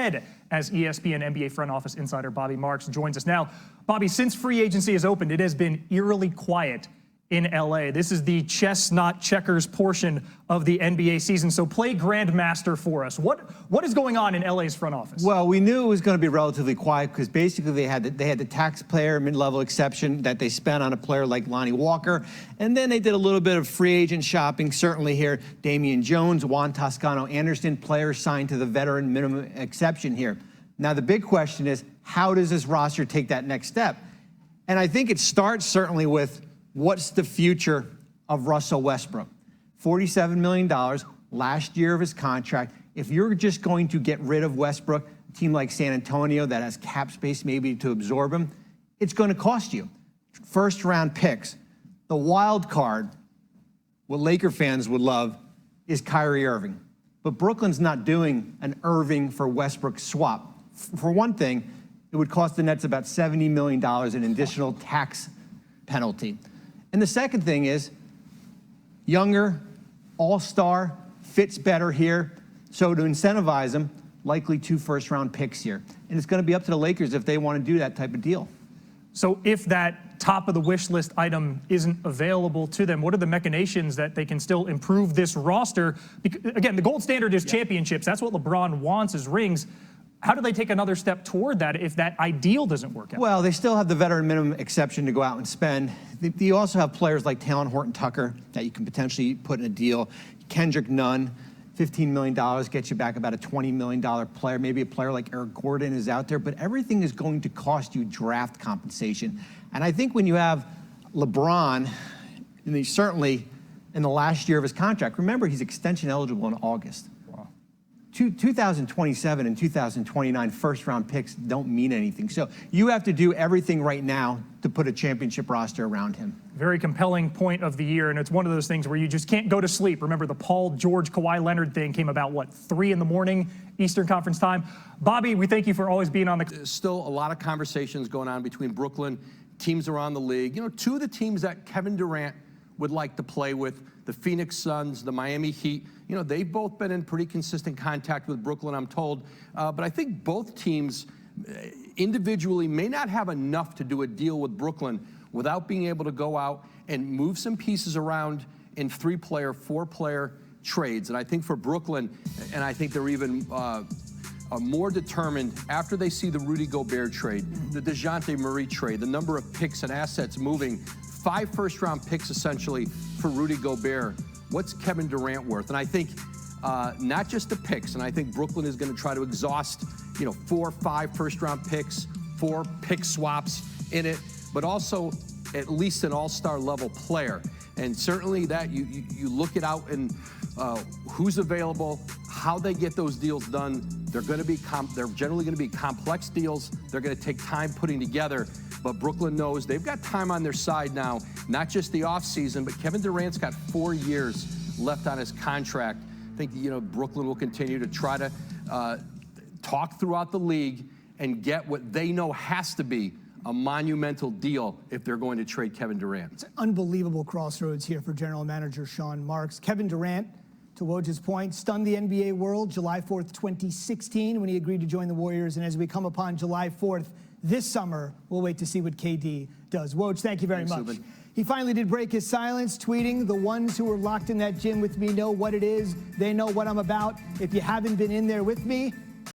ahead as ESPN NBA front office insider Bobby Marks joins us now. Bobby, since free agency has opened, it has been eerily quiet in LA. This is the chess, not checkers portion of the NBA season. So play grandmaster for us. What is going on in LA's front office? Well, we knew it was going to be relatively quiet because basically they had the taxpayer mid-level exception that they spent on a player like Lonnie Walker, and then they did a little bit of free agent shopping. Certainly here, Damian Jones, Juan Toscano Anderson, players signed to the veteran minimum exception here. Now the big question is, how does this roster take that next step? And I think it starts certainly with, what's the future of Russell Westbrook? $47 million, last year of his contract. If you're just going to get rid of Westbrook, a team like San Antonio that has cap space maybe to absorb him, it's going to cost you. First-round picks. The wild card, what Laker fans would love, is Kyrie Irving. But Brooklyn's not doing an Irving for Westbrook swap. For one thing, it would cost the Nets about $70 million in additional tax penalty. And the second thing is, younger, all-star, fits better here. So to incentivize him, likely 2 first-round picks here. And it's going to be up to the Lakers if they want to do that type of deal. So if that top of the wish list item isn't available to them, what are the machinations that they can still improve this roster? Because, again, the gold standard is championships. That's what LeBron wants, is rings. How do they take another step toward that if that ideal doesn't work out? Well, they still have the veteran minimum exception to go out and spend. You also have players like Talen Horton-Tucker that you can potentially put in a deal. Kendrick Nunn, $15 million gets you back about a $20 million player. Maybe a player like Eric Gordon is out there, but everything is going to cost you draft compensation. And I think when you have LeBron, and he's certainly in the last year of his contract, remember he's extension eligible in August. 2027 and 2029 first-round picks don't mean anything. So you have to do everything right now to put a championship roster around him. Very compelling point of the year, and it's one of those things where you just can't go to sleep. Remember, the Paul George, Kawhi Leonard thing came about, what, 3 in the morning Eastern Conference time? Bobby, we thank you for always being on the... There's still a lot of conversations going on between Brooklyn, teams around the league. You know, 2 of the teams that Kevin Durant would like to play with, the Phoenix Suns, the Miami Heat. You know, they've both been in pretty consistent contact with Brooklyn, I'm told. But I think both teams individually may not have enough to do a deal with Brooklyn without being able to go out and move some pieces around in 3-player, 4-player trades. And I think for Brooklyn, and I think they're even more determined after they see the Rudy Gobert trade, the DeJounte Murray trade, the number of picks and assets moving, 5 first-round picks essentially for Rudy Gobert. What's Kevin Durant worth? And I think not just the picks, and I think Brooklyn is going to try to exhaust, 4 or 5 first-round picks, 4 pick swaps in it, but also at least an all-star level player. And certainly that you look it out and who's available, how they get those deals done. They're going to be they're generally going to be complex deals. They're going to take time putting together. But Brooklyn knows they've got time on their side now, not just the offseason, but Kevin Durant's got 4 years left on his contract. I think, Brooklyn will continue to try to talk throughout the league and get what they know has to be a monumental deal if they're going to trade Kevin Durant. It's an unbelievable crossroads here for general manager Sean Marks. Kevin Durant, to Woj's point, stunned the NBA world July 4th, 2016 when he agreed to join the Warriors. And as we come upon July 4th, this summer, we'll wait to see what KD does. Woj, thank you very much. Subin. He finally did break his silence, tweeting, "The ones who are locked in that gym with me know what it is. They know what I'm about. If you haven't been in there with me,